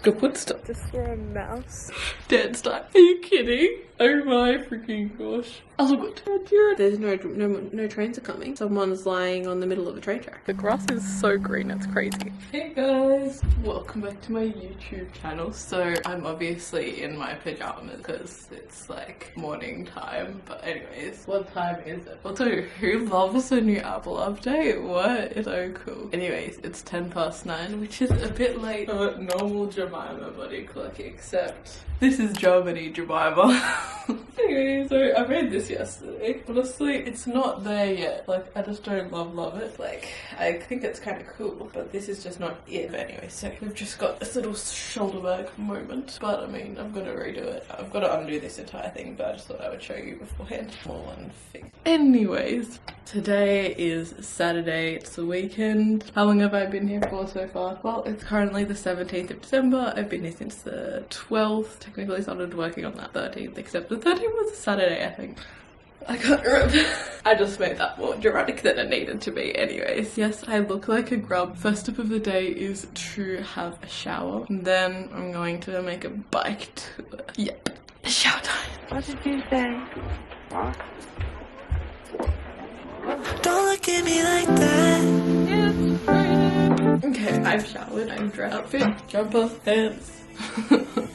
Geputzt. Just for a mouse. Dead style. Are you kidding? Oh my freaking gosh. Also good. There's no trains are coming. Someone's lying on the middle of a train track. The grass is so green, it's crazy. Hey guys, welcome back to my YouTube channel. So I'm obviously in my pajamas because it's like morning time. But anyways, what time is it? Also, who loves a new Apple update? What? It's so cool. Anyways, it's 9:10, which is a bit late for normal Jemima body clock, except this is Germany Jemima. Anyway, so I made this yesterday. Honestly, it's not there yet. Like, I just don't love it. Like, I think it's kind of cool, but this is just not it. But anyway, so we've just got this little shoulder bag moment. But I mean, I'm gonna redo it. I've got to undo this entire thing, but I just thought I would show you beforehand. More one thing. Anyways, today is Saturday. It's the weekend. How long have I been here for so far? Well, it's currently the 17th of December. I've been here since the 12th. Technically started working on that 13th, except the 13th was a Saturday, I think. I can't remember. I just made that more dramatic than it needed to be. Anyways, yes, I look like a grub. First step of the day is to have a shower. And then I'm going to make a bike tour. Yep, shower time. What did you say? Don't look at me like that. Okay, I've showered. I'm dressed. Outfit, jumper, pants.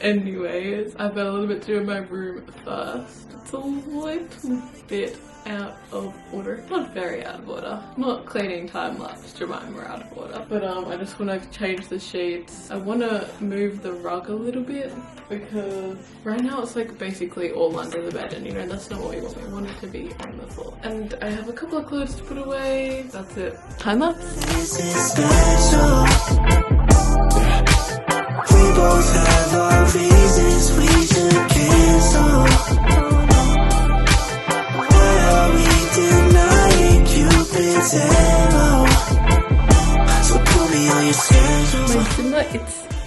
Anyways, I've got a little bit to do in my room first. It's a little bit out of order. Not very out of order. Not cleaning time lapse Jemima out of order. But I just want to change the sheets. I want to move the rug a little bit because right now it's like basically all under the bed, and you know that's not what we want. We want it to be on the floor. And I have a couple of clothes to put away. That's it. Time lapse. This is special. We both have our reasons we should cancel. Why are we denying Cupid's arrow? So put me on your schedule. Mein Zimmer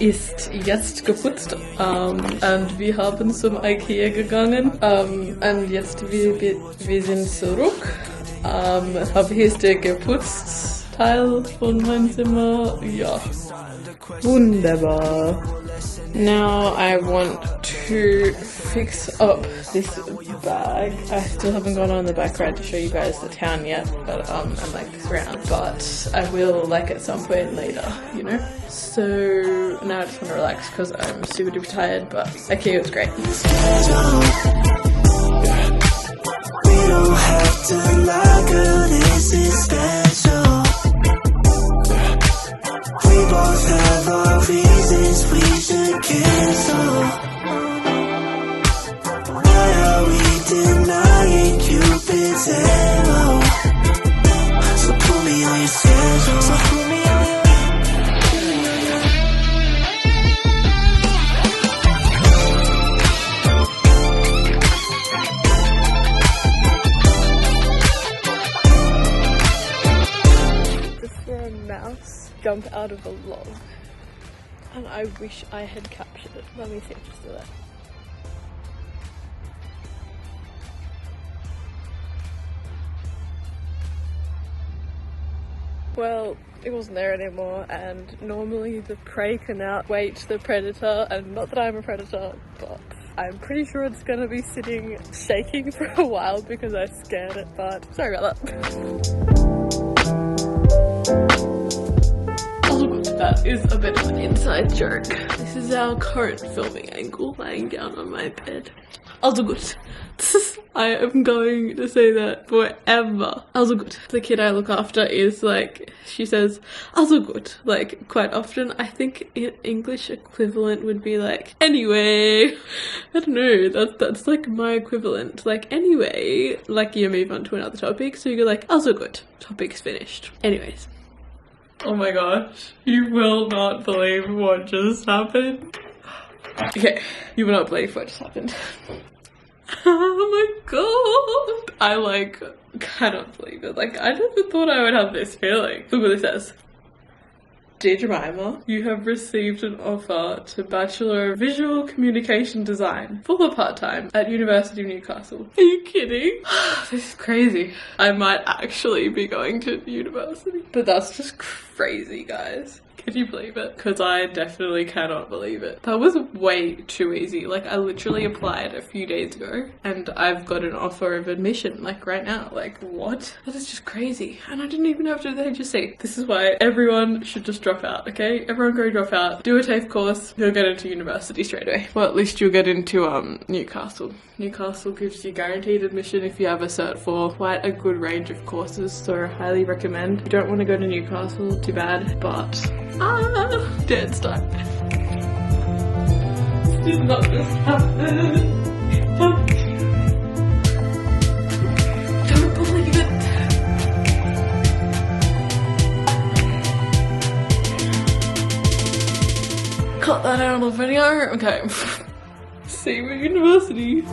ist jetzt geputzt und wir haben zum Ikea gegangen und jetzt wir sind zurück. Aber hier ist der geputzt Teil von meinem Zimmer. Ja, wunderbar. Now I want to fix up this bag. I still haven't gone on the back ride to show you guys the town yet, but I'm like this round. But I will like at some point later, you know. So now I just want to relax because I'm super duper tired. But IKEA was great. We don't have to lie, girl, this is special. We both have our reasons we should cancel. Why are we denying Cupid's arrow? So put me on your schedule. So put me on your Just for a mouse jump out of a log. And I wish I had captured it. Let me see if it's still there. Well, it wasn't there anymore, and normally the prey can outweight the predator, and not that I'm a predator, but I'm pretty sure it's gonna be sitting shaking for a while because I scared it, but sorry about that. That is a bit of an inside joke. This is our current filming angle, lying down on my bed. Also gut. I am going to say that forever. Also gut. The kid I look after is like, she says, also gut, like quite often. I think in English equivalent would be like, anyway. I don't know, that's like my equivalent. Like, anyway, like you move on to another topic. So you go like, also gut, topic's finished. Anyways. Oh my gosh, you will not believe what just happened. Okay, you will not believe what just happened. Oh my god, I like cannot believe it. Like, I never thought I would have this feeling. Look what it says. Dear Jemima, you have received an offer to Bachelor of Visual Communication Design, full or part-time, at University of Newcastle. Are you kidding? This is crazy. I might actually be going to university. But that's just crazy, guys. Can you believe it? Because I definitely cannot believe it. That was way too easy. Like, I literally applied a few days ago and I've got an offer of admission, like right now. Like, what? That is just crazy. And I didn't even have to do the HSC. This is why everyone should just drop out, okay? Everyone go drop out, do a TAFE course, you'll get into university straight away. Well, at least you'll get into Newcastle. Newcastle gives you guaranteed admission if you have a cert for quite a good range of courses, so I highly recommend. If you don't want to go to Newcastle, too bad, but dead stuck. This did not just happen. Don't believe it. Cut that out of the video. Okay. See you at university.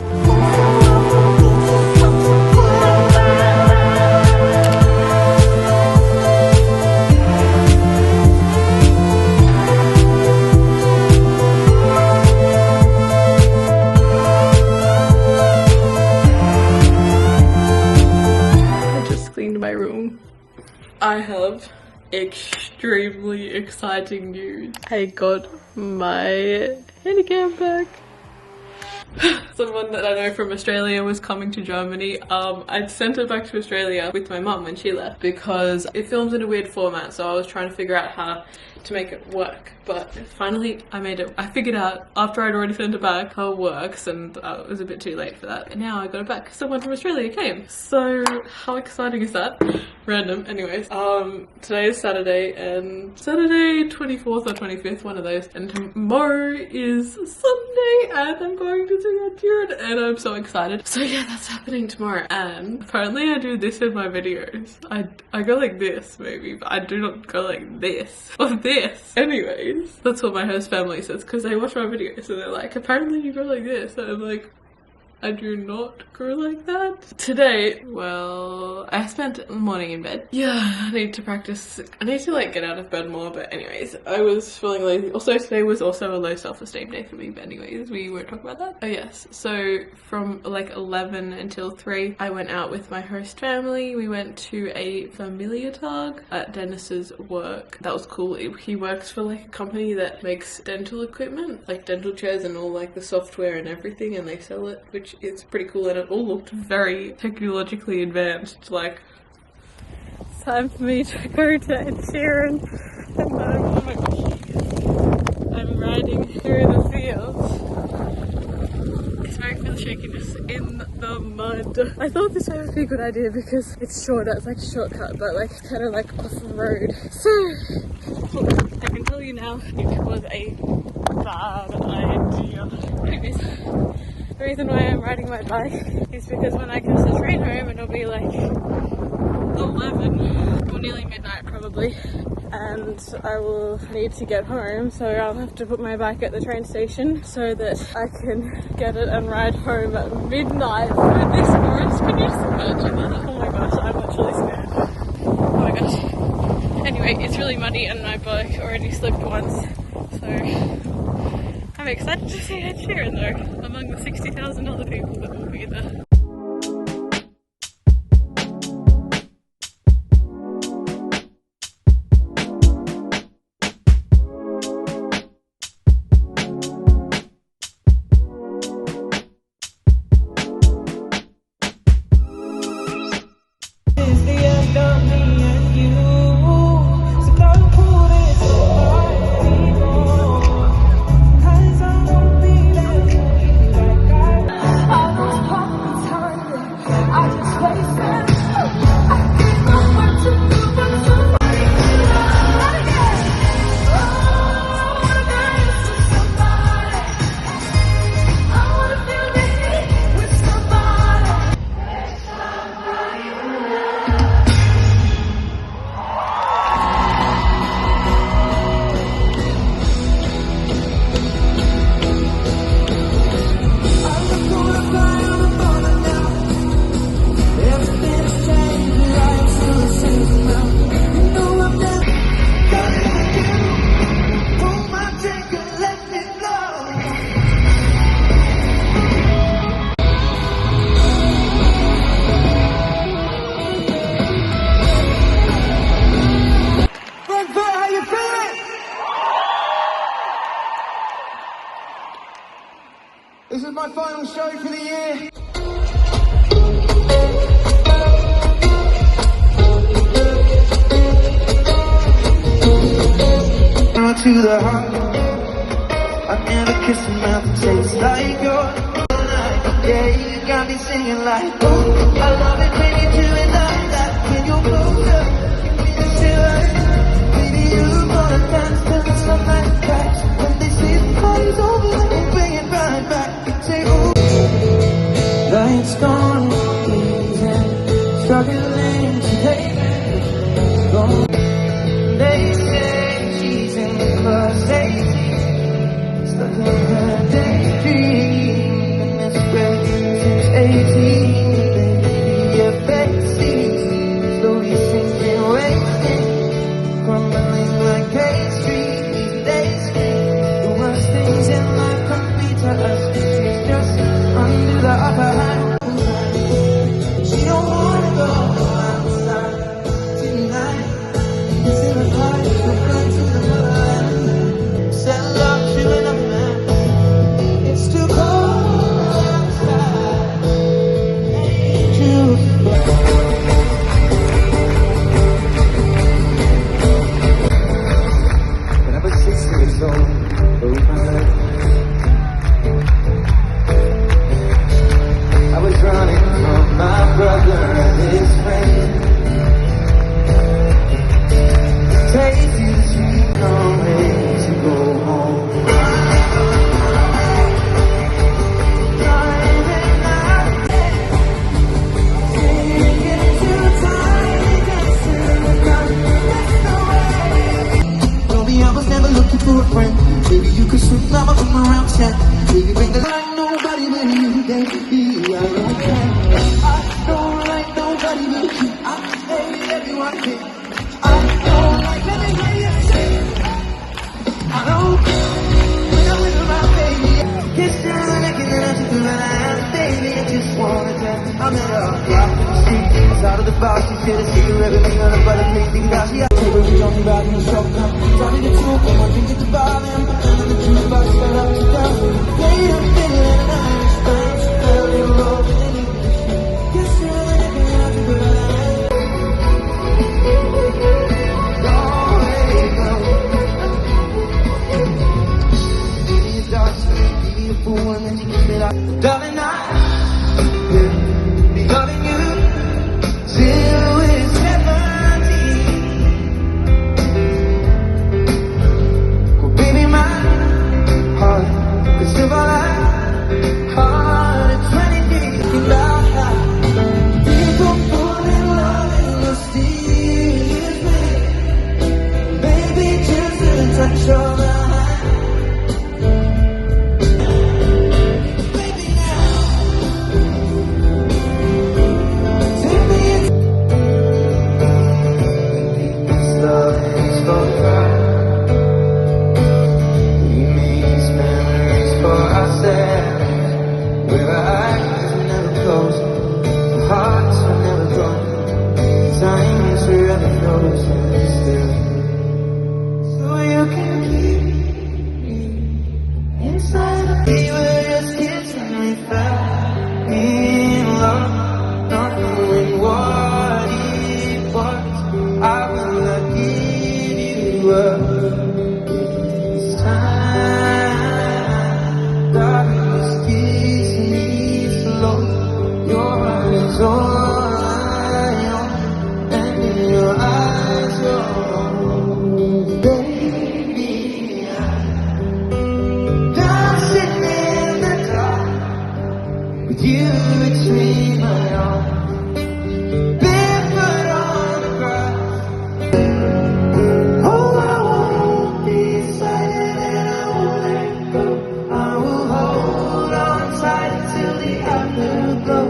My room. I have extremely exciting news. I got my handicap back. Someone that I know from Australia was coming to Germany. I'd sent it back to Australia with my mum when she left because it films in a weird format, so I was trying to figure out how to make it work. But finally I figured out after I'd already sent it back how it works, and it was a bit too late for that. And now I got it back. Someone from Australia came. So how exciting is that? Random. Anyways, today is Saturday, and Saturday 24th or 25th, one of those, and tomorrow is Sunday, and I'm going to see Ed Sheeran, and I'm so excited. So yeah, that's happening tomorrow. And apparently I do this in my videos. I go like this maybe, but I do not go like this or this. Anyways, that's what my host family says because they watch my videos and they're like, apparently you go like this, and I'm like, I do not go like that. Today, well, I spent the morning in bed. Yeah, I need to practice. I need to like get out of bed more, but anyways, I was feeling lazy. Also, today was also a low self-esteem day for me, but anyways, we won't talk about that. Oh yes, so from like 11 until 3, I went out with my host family. We went to a familiar tag at Dennis's work. That was cool. He works for like a company that makes dental equipment, like dental chairs and all like the software and everything, and they sell it, which is pretty cool, and it all looked very technologically advanced. Like, it's time for me to go to Ed Sheeran, and oh my gosh, I'm riding through the fields. It's very feel shakiness in the mud. I thought this would be a good idea because it's shorter, it's like a shortcut, but like kind of like off the road. So look, I can tell you now it was a bad idea. Anyways, the reason why I'm riding my bike is because when I catch the train home, it'll be like 11 or nearly midnight probably, and I will need to get home, so I'll have to put my bike at the train station so that I can get it and ride home at midnight for this forest. Can you just imagine that? Oh my gosh, I'm actually scared. Oh my gosh. Anyway, it's really muddy and my bike already slipped once, so I'm excited to see Ed Sheeran though, among the 60,000 other people that will be there. This is my final show for the year. To the heart, I never kissed a mouth that tastes like yours. Yeah, you got me singing like, oh, I love it when you do it like that. When you're closer, give me the shivers. Baby, you gonna dance till the sunlight cracks. When they say the party's over, we'll bring it right back. Say, oh, lights gone, easy, struggling to take it. Gone. They say she's in the class 18, stuck in her daydream, and it's been since 18. Baby, your backseat, slowly sinking, wasting, crumbling like pastry. These days, the worst things in life come be to us. She's just under the upper hand. She don't wanna go outside tonight. Send love to another man. It's too cold outside. When I was 6 years old, broke my leg. I was running from my brother and his friend. Take you to street, I'm ready to go home. Driving out, singing too tired, dancing the night. Told me I was never looking for a friend. Baby, you could swim mama from around 10. Baby, bring the light, nobody but you, baby. I don't care. I don't like nobody but you. I hate everyone here. I don't like let me hear you say. I don't when I'm with my baby. Kiss you on the neck and then I took her around. Baby, I just wanna tell. I met her out in the street. Outside of the bar, she said a cigarette with me on the butter plate. Thinking about she had to take her on me riding the shotgun. Starting to talk, and I drink at the bar. And in the jukebox, fell up to down. Played a fiddle and an Irish band. Fell in love with an English. Kiss you on the neck and then I took her around. Darling, I be loving you till we're 70. Oh, baby, my heart could still fall out. Heart at 20 feet. People fall in love in mysterious ways. Baby, just a touch of the you between my arms, barefoot on the grass. Oh, I won't be silent and I won't let go. I will hold on tight till the afterglow.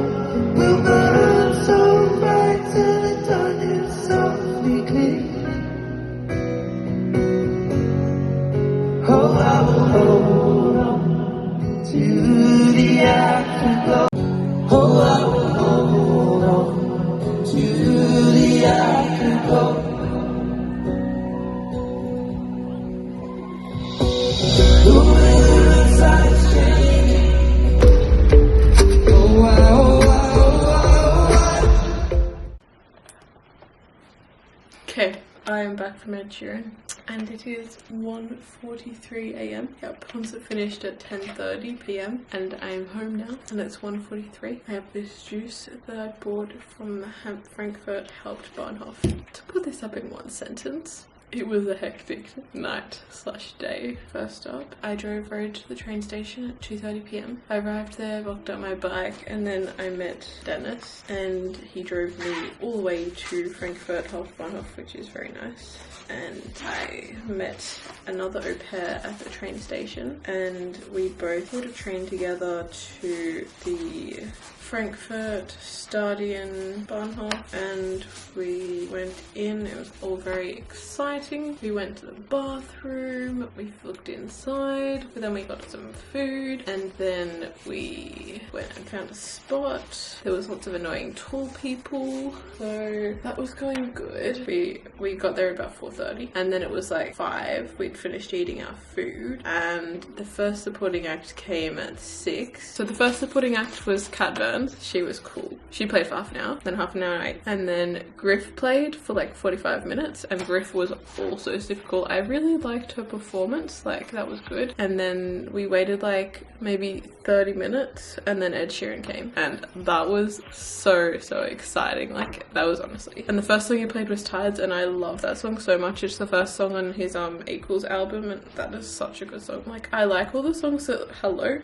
We'll burn so bright till the dawn is softly clear. Oh, I will hold on to the afterglow. Oh, I will hold on to the afterglow. The weather outside is changing. back from Ed Sheeran and it is 1:43 a.m. Yep, concert finished at 10:30 p.m. and I am home now and it's 1:43. I have this juice that I bought from Frankfurt Hauptbahnhof. To put this up in one sentence, it was a hectic night / day. First up, I drove right to the train station at 2:30 p.m. I arrived there, locked up my bike, and then I met Dennis and he drove me all the way to Frankfurt Hauptbahnhof, which is very nice. And I met another au pair at the train station and we both boarded a train together to the Frankfurt Stadion Bahnhof and we went in. It was all very exciting. We went to the bathroom, we looked inside, but then we got some food and then we went and found a spot. There was lots of annoying tall people, so that was going good. We got there about 4:30 and then it was like 5. We'd finished eating our food and the first supporting act came at 6. So the first supporting act was Cat Burns. She was cool. She played for half an hour, then half an hour ate, and then Griff played for like 45 minutes and Griff was also super cool. I really liked her performance, like that was good. And then we waited like maybe 30 minutes and then Ed Sheeran came and that was so exciting. Like that was honestly, and the first song he played was Tides and I love that song so much. It's the first song on his Equals album and that is such a good song. Like I like all the songs that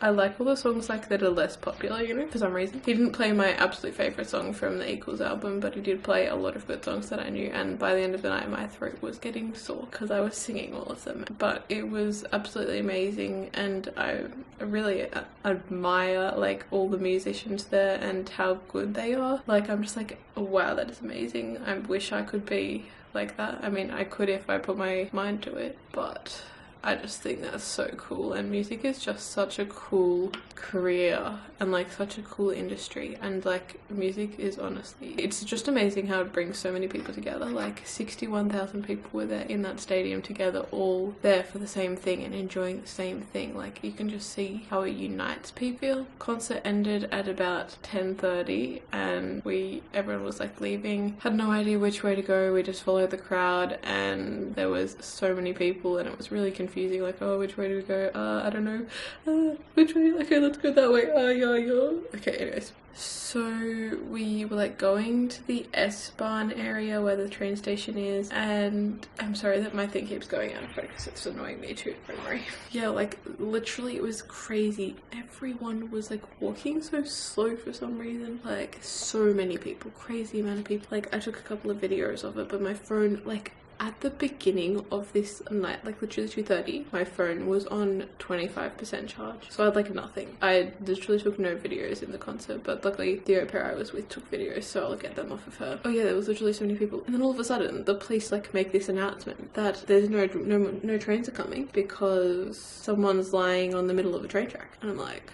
I like all the songs like that are less popular, you know, for some reason. He didn't play my absolute favorite song from the Equals album, but he did play a lot of good songs that I knew, and by the end of the night my throat was getting sore because I was singing all of them. But it was absolutely amazing and I really admire like all the musicians there and how good they are. Like I'm just like, wow, that is amazing. I wish I could be like that. I mean, I could if I put my mind to it, but I just think that's so cool, and music is just such a cool career and like such a cool industry, and like music is honestly, it's just amazing how it brings so many people together. Like 61,000 people were there in that stadium together, all there for the same thing and enjoying the same thing. Like you can just see how it unites people. Concert ended at about 10:30 and everyone was like leaving, had no idea which way to go. We just followed the crowd and there was so many people and it was really confusing. Like, oh, which way do we go? I don't know. Which way? Okay, let's go that way. Yeah. Okay, anyways. So we were like going to the S-Bahn area where the train station is, and I'm sorry that my thing keeps going out of focus, it's annoying me too, don't worry. Yeah, like literally it was crazy. Everyone was like walking so slow for some reason. Like so many people, crazy amount of people. Like I took a couple of videos of it, but my phone, like at the beginning of this night, like literally 2:30, my phone was on 25% charge. So I had like nothing. I literally took no videos in the concert, but luckily the au pair I was with took videos, so I'll get them off of her. Oh yeah, there was literally so many people. And then all of a sudden, the police like make this announcement that there's no trains are coming because someone's lying on the middle of a train track. And I'm like,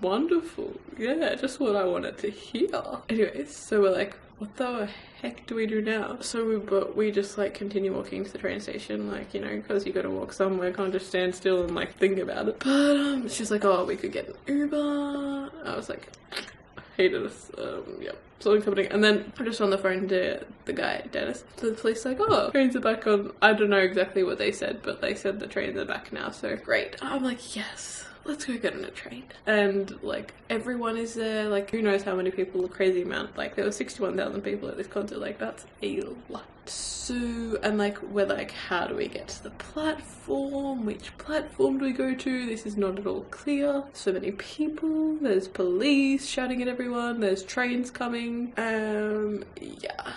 wonderful. Yeah, just what I wanted to hear. Anyways, so we're like, what the heck do we do now? So we just like continue walking to the train station, like, you know, because you gotta walk somewhere, can't just stand still and like think about it. But she's like, oh, we could get an Uber. I was like, I hated this. Yeah, something's happening. And then I just on the phone to the guy, Dennis. So the police like, oh, trains are back on. I don't know exactly what they said, but they said the trains are back now, so great. I'm like, yes, let's go get on a train. And like everyone is there, like who knows how many people, a crazy amount. Like there were 61,000 people at this concert, like that's a lot. So, and like we're like, how do we get to the platform? Which platform do we go to? This is not at all clear. So many people, there's police shouting at everyone, there's trains coming. Yeah.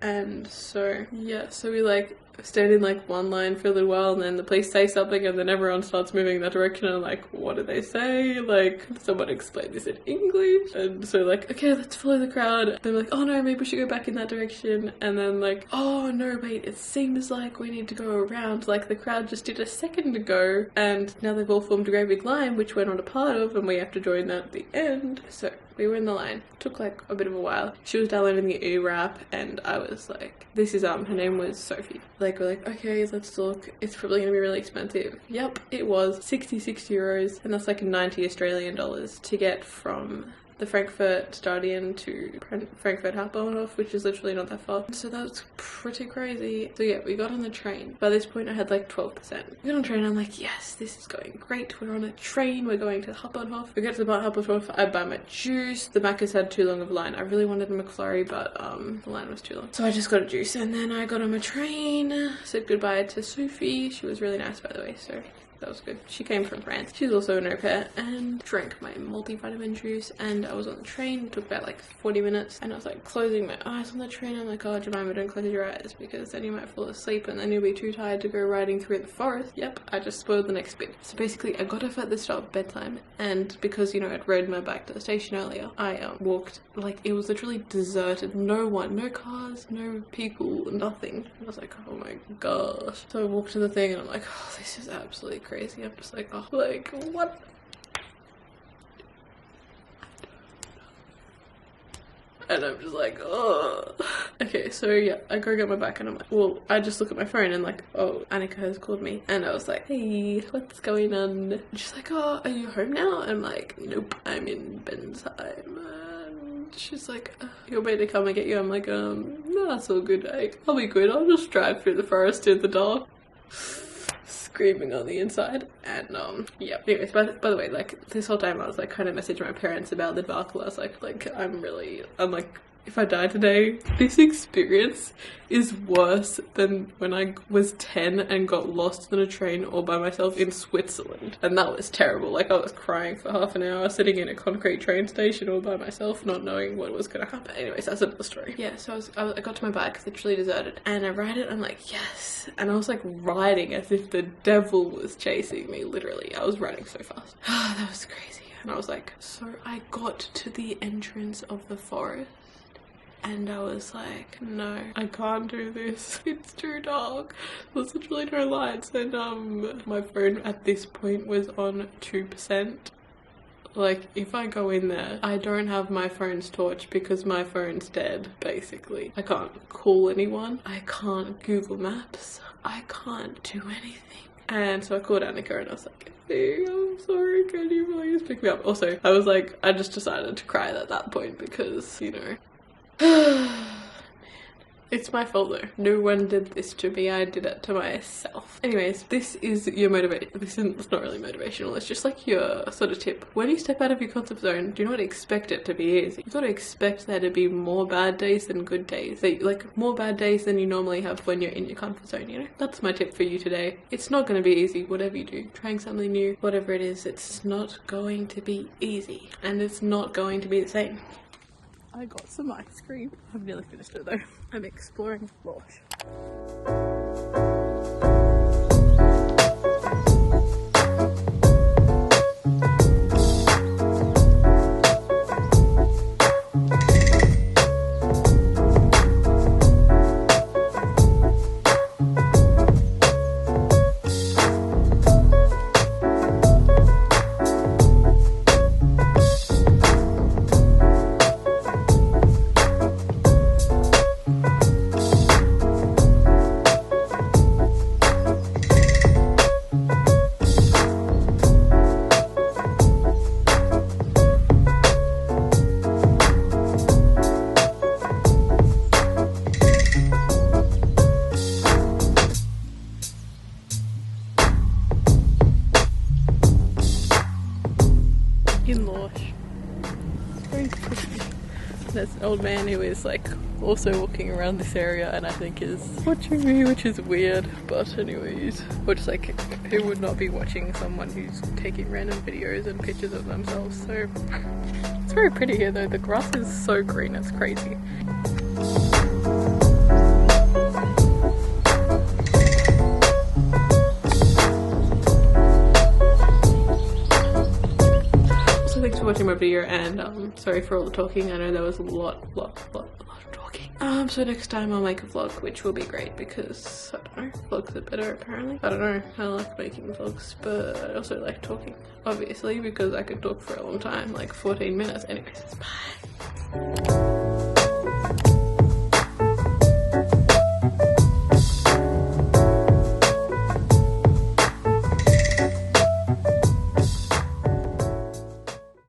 And so yeah, so we like stayed in like one line for a little while, and then the police say something and then everyone starts moving in that direction, and I'm like, what do they say? Like, someone explain this in English. And so like, okay, let's follow the crowd. They're like, oh no, maybe we should go back in that direction. And then like, oh no, wait, it seems like we need to go around, like the crowd just did a second ago and now they've all formed a great big line, which we're not a part of, and we have to join that at the end. So we were in the line. Took like a bit of a while. She was downloading the e-rap and I was like, this is her name was Sophie. Like, we're like, okay, let's look. It's probably gonna be really expensive. Yep, it was 66 euros, and that's like 90 Australian dollars to get from the Frankfurt Stadion to Frankfurt Hauptbahnhof, which is literally not that far. So that's pretty crazy. So yeah, we got on the train. By this point I had like 12%. We got on the train, I'm like, yes, this is going great. We're on a train, we're going to Hauptbahnhof. We get to the Hauptbahnhof, I buy my juice. The Macca's had too long of a line. I really wanted a McFlurry, but the line was too long. So I just got a juice, and then I got on my train, said goodbye to Sophie. She was really nice, by the way, so that was good. She came from France. She's also an au pair, and drank my multivitamin juice, and I was on the train. It took about like 40 minutes, and I was like closing my eyes on the train. I'm like, oh Jemima, don't close your eyes because then you might fall asleep and then you'll be too tired to go riding through the forest. Yep, I just spoiled the next bit. So basically I got off at the stop bedtime, and because, you know, I'd rode my bike to the station earlier, I walked, like, it was literally deserted. No one, no cars, no people, nothing. I was like, oh my gosh. So I walked to the thing and I'm like, oh, this is absolutely crazy. I'm just like, oh, like, what? And I'm just like, oh. Okay, so yeah, I go get my bike and I'm like, well, I just look at my phone and like, oh, Annika has called me. And I was like, hey, what's going on? And she's like, oh, are you home now? And I'm like, nope, I'm in Bensheim. And she's like, you want me to come and get you? I'm like, no, that's all good. I'll be good. I'll just drive through the forest in the dark. Screaming on the inside. And yeah, anyways, by the way, like, this whole time I was like kind of messaging my parents about the debacle. I was like I'm like, if I die today, this experience is worse than when I was 10 and got lost in a train all by myself in Switzerland. And that was terrible. Like, I was crying for half an hour sitting in a concrete train station all by myself, not knowing what was gonna happen. Anyways, that's another story. Yeah, so I got to my bike, literally deserted, and I ride it, I'm like, yes. And I was like riding as if the devil was chasing me, literally. I was riding so fast. That was crazy. And I was like, so I got to the entrance of the forest, and I was like, no, I can't do this. It's too dark. There's literally no lights. And my phone at this point was on 2%. Like, if I go in there, I don't have my phone's torch because my phone's dead, basically. I can't call anyone. I can't Google Maps. I can't do anything. And so I called Annika and I was like, hey, I'm sorry, can you please pick me up? Also, I was like, I just decided to cry at that point because, you know, it's my fault though. No one did this to me, I did it to myself. Anyways, this is your motivation. It's not really motivational, it's just like your sort of tip. When you step out of your comfort zone, do not expect it to be easy. You gotta expect there to be more bad days than good days. Like, more bad days than you normally have when you're in your comfort zone, you know? That's my tip for you today. It's not gonna be easy, whatever you do. Trying something new, whatever it is, it's not going to be easy. And it's not going to be the same. I got some ice cream. I've nearly finished it though. I'm exploring Lush. There's an old man who is like also walking around this area and I think is watching me, which is weird, but anyways, or just like, who would not be watching someone who's taking random videos and pictures of themselves? So it's very pretty here though. The grass is so green, it's crazy. Thanks for watching my video, and sorry for all the talking. I know there was a lot of talking. So next time I'll make a vlog, which will be great because, I don't know, vlogs are better apparently. I don't know, I like making vlogs, but I also like talking, obviously, because I could talk for a long time, like 14 minutes. Anyways, bye.